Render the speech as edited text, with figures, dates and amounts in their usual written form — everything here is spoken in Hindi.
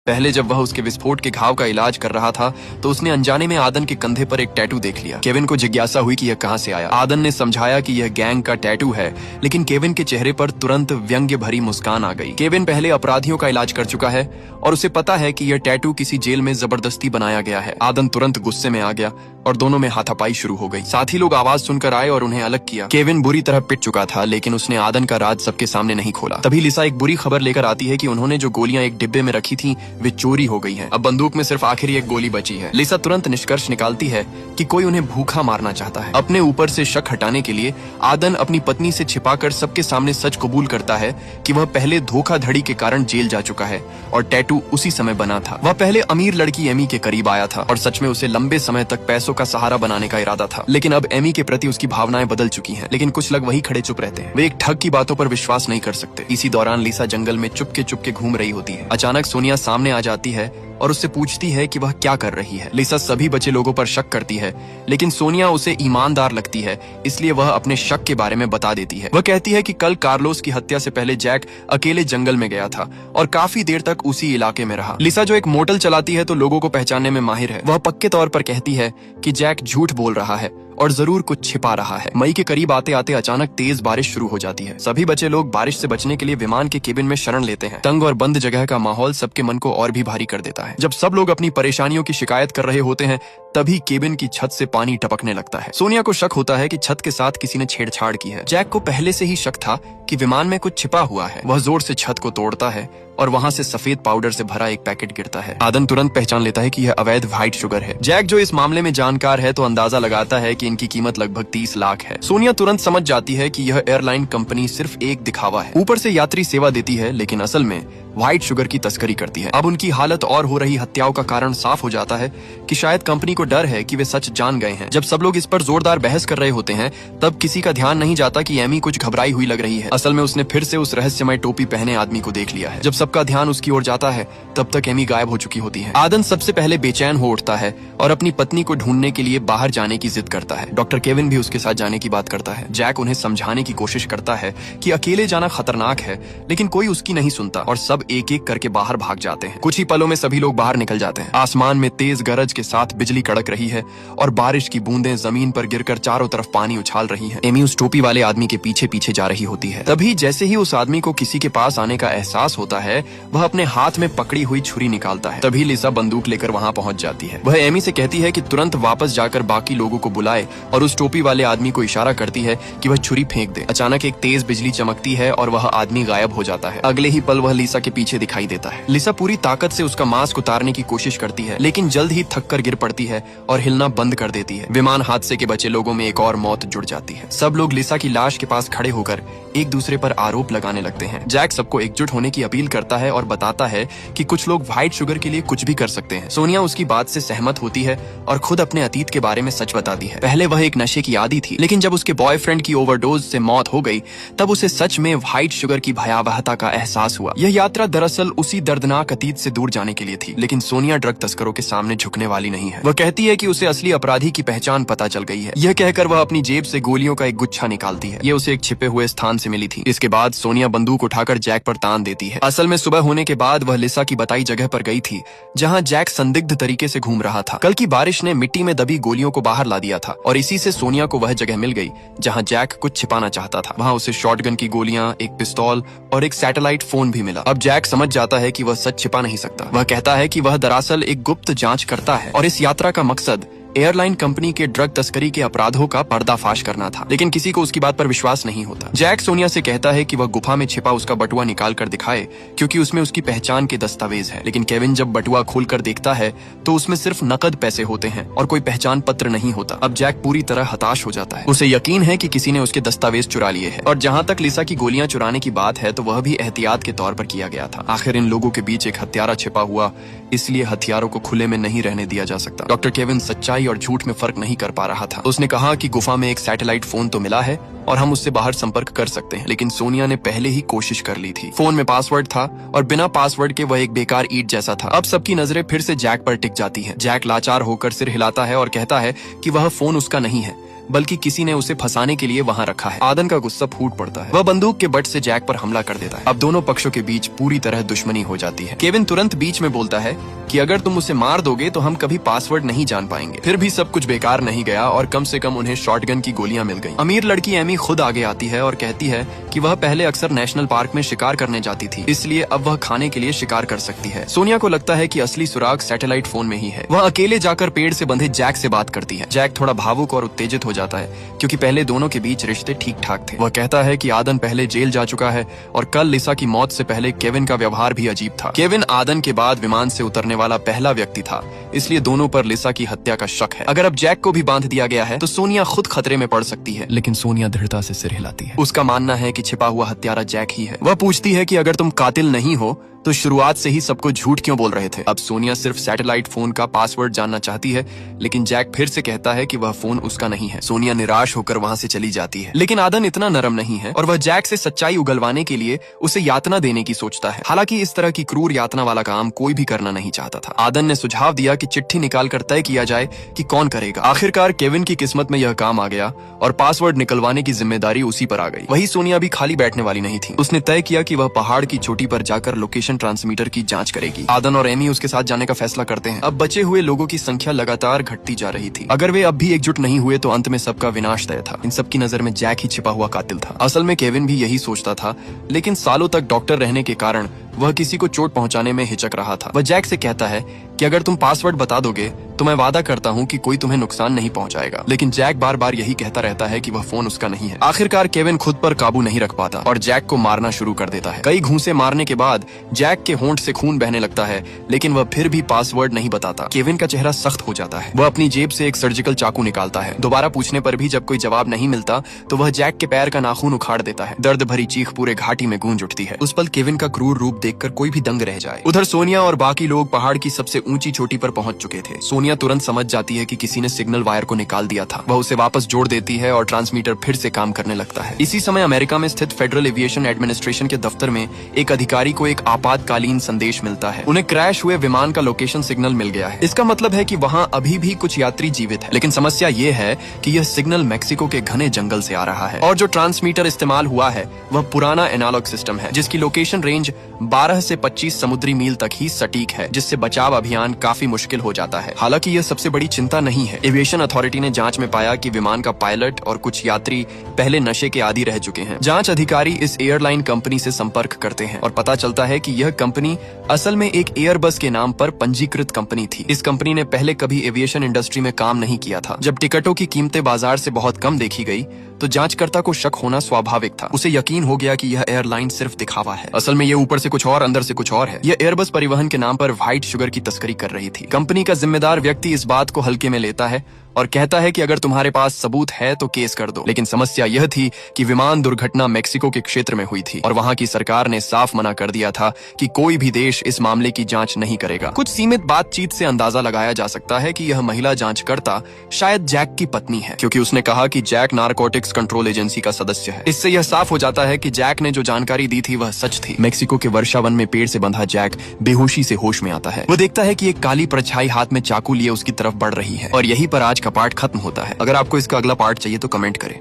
पहले जब वह उसके विस्फोट के घाव का इलाज कर रहा था तो उसने अनजाने में आदन के कंधे पर एक टैटू देख लिया। केविन को जिज्ञासा हुई कि यह कहां से आया। आदन ने समझाया कि यह गैंग का टैटू है, लेकिन केविन के चेहरे पर तुरंत व्यंग्य भरी मुस्कान आ गई। केविन पहले अपराधियों का इलाज कर चुका है और उसे पता है कि यह टैटू किसी जेल में जबरदस्ती बनाया गया है। आदन तुरंत गुस्से में आ गया और दोनों में हाथापाई शुरू हो गई। साथी लोग आवाज सुनकर आए और उन्हें अलग किया। केविन बुरी तरह पिट चुका था, लेकिन उसने आदन का राज सबके सामने नहीं खोला। तभी लिसा एक बुरी खबर लेकर आती है कि उन्होंने जो गोलियां एक डिब्बे में रखी थी वे चोरी हो गई हैं। अब बंदूक में सिर्फ आखिरी एक गोली बची है। लिसा तुरंत निष्कर्ष निकालती है कि कोई उन्हें भूखा मारना चाहता है। अपने ऊपर से शक हटाने के लिए आदन अपनी पत्नी से छिपाकर सबके सामने सच कबूल करता है कि वह पहले धोखाधड़ी के कारण जेल जा चुका है और टैटू उसी समय बना था। वह पहले अमीर लड़की एमी के करीब आया था और सच में उसे लंबे समय तक पैसों का सहारा बनाने का इरादा था, लेकिन अब एमी के प्रति उसकी भावनाएं बदल चुकी हैं। लेकिन कुछ लोग वही खड़े चुप रहते हैं। वे एक ठग की बातों पर विश्वास नहीं कर सकते। इसी दौरान लिसा जंगल में चुपके घूम रही होती है। अचानक सोनिया सामने आ जाती है और उससे पूछती है कि वह क्या कर रही है। लिसा सभी बचे लोगों पर शक करती है, लेकिन सोनिया उसे ईमानदार लगती है, इसलिए वह अपने शक के बारे में बता देती है। वह कहती है कि कल कार्लोस की हत्या से पहले जैक अकेले जंगल में गया था और काफी देर तक उसी इलाके में रहा। लिसा जो एक मोटल चलाती है तो लोगों को पहचानने में माहिर है। वह पक्के तौर पर कहती है कि जैक झूठ बोल रहा है और जरूर कुछ छिपा रहा है। मई के करीब आते आते अचानक तेज बारिश शुरू हो जाती है। सभी बचे लोग बारिश से बचने के लिए विमान के केबिन में शरण लेते हैं। तंग और बंद जगह का माहौल सबके मन को और भी भारी कर देता है। जब सब लोग अपनी परेशानियों की शिकायत कर रहे होते हैं तभी केबिन की छत से पानी टपकने लगता है। सोनिया को शक होता है कि छत के साथ किसी ने छेड़छाड़ की है। जैक को पहले से ही शक था कि विमान में कुछ छिपा हुआ है। वह जोर से छत को तोड़ता है और वहां से सफेद पाउडर से भरा एक पैकेट गिरता है। आदन तुरंत पहचान लेता है कि यह अवैध व्हाइट शुगर है। जैक जो इस मामले में जानकार है तो अंदाजा लगाता है कि इनकी कीमत लगभग 30 लाख है। सोनिया तुरंत समझ जाती है कि यह एयरलाइन कंपनी सिर्फ एक दिखावा है। ऊपर से यात्री सेवा देती है, लेकिन असल में व्हाइट शुगर की तस्करी करती है। अब उनकी हालत और हो रही हत्याओं का कारण साफ हो जाता है कि शायद कंपनी को डर है कि वे सच जान गए हैं। जब सब लोग इस पर जोरदार बहस कर रहे होते हैं तब किसी का ध्यान नहीं जाता कि एमी कुछ घबराई हुई लग रही है। असल में उसने फिर से उस रहस्यमय टोपी पहने आदमी को देख लिया है। जब सबका ध्यान उसकी ओर जाता है तब तक एमी गायब हो चुकी होती है। आदन सबसे पहले बेचैन हो उठता है और अपनी पत्नी को ढूंढने के लिए बाहर जाने की जिद करता है। डॉक्टर केविन भी उसके साथ जाने की बात करता है। जैक उन्हें समझाने की कोशिश करता है कि अकेले जाना खतरनाक है, लेकिन कोई उसकी नहीं सुनता और सब एक एक करके बाहर भाग जाते हैं। कुछ ही पलों में सभी लोग बाहर निकल जाते हैं। आसमान में तेज गरज के साथ बिजली कड़क रही है और बारिश की बूंदें जमीन पर गिरकर चारों तरफ पानी उछाल रही हैं। एमी उस टोपी वाले आदमी के पीछे पीछे जा रही होती है। तभी जैसे ही उस आदमी को किसी के पास आने का एहसास होता है वह अपने हाथ में पकड़ी हुई छुरी निकालता है। तभी लिसा बंदूक लेकर वहां पहुंच जाती है। वह एमी से कहती है कि तुरंत वापस जाकर बाकी लोगों को बुलाए और उस टोपी वाले आदमी को इशारा करती है कि वह छुरी फेंक दे। अचानक एक तेज बिजली चमकती है और वह आदमी गायब हो जाता है। अगले ही पल वह लिसा के पीछे दिखाई देता है। लिसा पूरी ताकत से उसका मास्क उतारने की कोशिश करती है, लेकिन जल्द ही थक कर गिर पड़ती है और हिलना बंद कर देती है। विमान हादसे के बचे लोगों में एक और मौत जुड़ जाती है। सब लोग लिसा की लाश के पास खड़े होकर एक दूसरे पर आरोप लगाने लगते हैं। जैक सबको एकजुट होने की अपील करता है और बताता है कि कुछ लोग व्हाइट शुगर के लिए कुछ भी कर सकते हैं। सोनिया उसकी बात से सहमत होती है और खुद अपने अतीत के बारे में सच बताती है। पहले वह एक नशे की आदी थी, लेकिन जब उसके बॉयफ्रेंड की ओवरडोज से मौत हो गई तब उसे सच में व्हाइट शुगर की भयावहता का एहसास हुआ। यह यात्रा दरअसल उसी दर्दनाक अतीत से दूर जाने के लिए थी, लेकिन सोनिया ड्रग तस्करों के सामने झुकने वाली नहीं है। वह कहती है कि उसे असली अपराधी की पहचान पता चल गई है। यह कहकर वह अपनी जेब से गोलियों का एक गुच्छा निकालती है। यह उसे एक छिपे हुए स्थान से मिली थी। इसके बाद सोनिया बंदूक उठाकर जैक पर तान देती है। असल में सुबह होने के बाद वह लिसा की बताई जगह पर गई थी जहां जैक संदिग्ध तरीके से घूम रहा था। कल की बारिश ने मिट्टी में दबी गोलियों को बाहर ला दिया था और इसी से सोनिया को वह जगह मिल गई जहां जैक कुछ छिपाना चाहता था। वहां उसे शॉटगन की गोलियां, एक पिस्तौल और एक सैटेलाइट फोन भी मिला। अब जैक समझ जाता है कि वह सच छिपा नहीं सकता। वह कहता है कि वह दरअसल एक गुप्त जांच करता है और इस यात्रा का मकसद एयरलाइन कंपनी के ड्रग तस्करी के अपराधों का पर्दाफाश करना था, लेकिन किसी को उसकी बात पर विश्वास नहीं होता। जैक सोनिया से कहता है कि वह गुफा में छिपा उसका बटुआ निकाल कर दिखाए क्योंकि उसमें उसकी पहचान के दस्तावेज है। लेकिन केविन जब बटुआ खोलकर देखता है तो उसमें सिर्फ नकद पैसे होते हैं और कोई पहचान पत्र नहीं होता। अब जैक पूरी तरह हताश हो जाता है। उसे यकीन है कि किसी ने उसके दस्तावेज चुरा लिए हैं और जहाँ तक लिसा की गोलियां चुराने की बात है तो वह भी एहतियात के तौर पर किया गया था। आखिर इन लोगों के बीच एक हत्यारा छिपा हुआ, इसलिए हथियारों को खुले में नहीं रहने दिया जा सकता। डॉक्टर केविन सच्चाई और झूठ में फर्क नहीं कर पा रहा था। उसने कहा कि गुफा में एक सैटेलाइट फोन तो मिला है और हम उससे बाहर संपर्क कर सकते हैं, लेकिन सोनिया ने पहले ही कोशिश कर ली थी। फोन में पासवर्ड था और बिना पासवर्ड के वह एक बेकार ईंट जैसा था। अब सबकी नजरें फिर से जैक पर टिक जाती हैं। जैक लाचार होकर सिर हिलाता है और कहता है कि वह फोन उसका नहीं है। बल्कि किसी ने उसे फंसाने के लिए वहाँ रखा है। आदन का गुस्सा फूट पड़ता है। वह बंदूक के बट से जैक पर हमला कर देता है। अब दोनों पक्षों के बीच पूरी तरह दुश्मनी हो जाती है। केविन तुरंत बीच में बोलता है कि अगर तुम उसे मार दोगे तो हम कभी पासवर्ड नहीं जान पाएंगे। फिर भी सब कुछ बेकार नहीं गया और कम से कम उन्हें शॉटगन की गोलियां मिल गईं। अमीर लड़की एमी खुद आगे आती है और कहती है कि वह पहले अक्सर नेशनल पार्क में शिकार करने जाती थी, इसलिए अब वह खाने के लिए शिकार कर सकती है। सोनिया को लगता है कि असली सुराग सैटेलाइट फोन में ही है। वह अकेले जाकर पेड़ से बंधे जैक से बात करती है। जैक थोड़ा भावुक और उत्तेजित हो जाता है क्योंकि पहले दोनों के बीच रिश्ते ठीक ठाक थे। वह कहता है कि आदन पहले जेल जा चुका है और कल लिसा की मौत से पहले केविन का व्यवहार भी अजीब था। केविन आदन के बाद विमान से उतरने वाला पहला व्यक्ति था, इसलिए दोनों पर लिसा की हत्या का शक है। अगर अब जैक को भी बांध दिया गया है तो सोनिया खुद खतरे में पड़ सकती है, लेकिन सोनिया दृढ़ता से सिर हिलाती है। उसका मानना है कि छिपा हुआ हत्यारा जैक ही है। वह पूछती है कि अगर तुम कातिल नहीं हो तो शुरुआत से ही सबको झूठ क्यों बोल रहे थे। अब सोनिया सिर्फ सैटेलाइट फोन का पासवर्ड जानना चाहती है, लेकिन जैक फिर से कहता है कि वह फोन उसका नहीं है। सोनिया निराश होकर वहां से चली जाती है, लेकिन आदन इतना नरम नहीं है और वह जैक से सच्चाई उगलवाने के लिए उसे यातना देने की सोचता है। हालांकि इस तरह की क्रूर यातना वाला काम कोई भी करना नहीं चाहता था। आदन ने सुझाव दिया कि चिट्ठी निकाल कर तय किया जाए कि कौन करेगा। आखिरकार केविन की किस्मत में यह काम आ गया और पासवर्ड निकलवाने की जिम्मेदारी उसी पर आ गई। वही सोनिया भी खाली बैठने वाली नहीं थी। उसने तय किया कि वह पहाड़ की चोटी पर जाकर लोकेशन ट्रांसमीटर की जांच करेगी। आदन और एमी उसके साथ जाने का फैसला करते हैं। अब बचे हुए लोगों की संख्या लगातार घटती जा रही थी। अगर वे अब भी एकजुट नहीं हुए तो अंत में सबका विनाश तय था। इन सबकी नजर में जैक ही छिपा हुआ कातिल था। असल में केविन भी यही सोचता था, लेकिन सालों तक डॉक्टर रहने के कारण वह किसी को चोट पहुंचाने में हिचक रहा था। वह जैक से कहता है कि अगर तुम पासवर्ड बता दोगे तो मैं वादा करता हूं कि कोई तुम्हें नुकसान नहीं पहुंचाएगा, लेकिन जैक बार बार यही कहता रहता है कि वह फोन उसका नहीं है। आखिरकार केविन खुद पर काबू नहीं रख पाता और जैक को मारना शुरू कर देता है। कई घूंसे मारने के बाद जैक के होंठ से खून बहने लगता है, लेकिन वह फिर भी पासवर्ड नहीं बताता। केविन का चेहरा सख्त हो जाता है। वह अपनी जेब से एक सर्जिकल चाकू निकालता है। दोबारा पूछने पर भी जब कोई जवाब नहीं मिलता तो वह जैक के पैर का नाखून उखाड़ देता है। दर्द भरी चीख पूरे घाटी में गूंज उठती है। उस पल केविन का क्रूर रूप देखकर कोई भी दंग रह जाए। उधर सोनिया और बाकी लोग पहाड़ की सबसे ऊंची चोटी पर पहुंच चुके थे। सोनिया तुरंत समझ जाती है कि किसी ने सिग्नल वायर को निकाल दिया था। वह उसे वापस जोड़ देती है और ट्रांसमीटर फिर से काम करने लगता है। इसी समय अमेरिका में स्थित फेडरल एविएशन एडमिनिस्ट्रेशन के दफ्तर में एक अधिकारी को एक आपातकालीन संदेश मिलता है। उन्हें क्रैश हुए विमान का लोकेशन सिग्नल मिल गया है। इसका मतलब है कि वहां अभी भी कुछ यात्री जीवित है, लेकिन समस्या ये है कि यह सिग्नल मेक्सिको के घने जंगल से आ रहा है और जो ट्रांसमीटर इस्तेमाल हुआ है वह पुराना एनालॉग सिस्टम है, जिसकी लोकेशन रेंज 12 से 25 समुद्री मील तक ही सटीक है, जिससे बचाव अभियान काफी मुश्किल हो जाता है। हालांकि यह सबसे बड़ी चिंता नहीं है। एविएशन अथॉरिटी ने जांच में पाया कि विमान का पायलट और कुछ यात्री पहले नशे के आदी रह चुके हैं। जांच अधिकारी इस एयरलाइन कंपनी से संपर्क करते हैं और पता चलता है कि यह कंपनी असल में एक एयरबस के नाम पर पंजीकृत कंपनी थी। इस कंपनी ने पहले कभी एविएशन इंडस्ट्री में काम नहीं किया था। जब टिकटों की कीमतें बाजार से बहुत कम देखी गई तो जांचकर्ता को शक होना स्वाभाविक था। उसे यकीन हो गया कि यह एयरलाइन सिर्फ दिखावा है। असल में ये ऊपर से कुछ और अंदर से कुछ और है। यह एयरबस परिवहन के नाम पर व्हाइट शुगर की तस्करी कर रही थी। कंपनी का जिम्मेदार व्यक्ति इस बात को हल्के में लेता है और कहता है कि अगर तुम्हारे पास सबूत है तो केस कर दो। लेकिन समस्या यह थी कि विमान दुर्घटना मेक्सिको के क्षेत्र में हुई थी और वहां की सरकार ने साफ मना कर दिया था कि कोई भी देश इस मामले की जांच नहीं करेगा। कुछ सीमित बातचीत से अंदाजा लगाया जा सकता है कि यह महिला जांचकर्ता शायद जैक की पत्नी है, क्योंकि उसने कहा कि जैक नारकोटिक्स कंट्रोल एजेंसी का सदस्य है। इससे यह साफ हो जाता है कि जैक ने जो जानकारी दी थी वह सच थी। मेक्सिको के वर्षावन में पेड़ से बंधा जैक बेहोशी से होश में आता है। वो देखता है कि एक काली परछाई हाथ में चाकू लिए उसकी तरफ बढ़ रही है और यही पर आज का पार्ट खत्म होता है। अगर आपको इसका अगला पार्ट चाहिए तो कमेंट करें।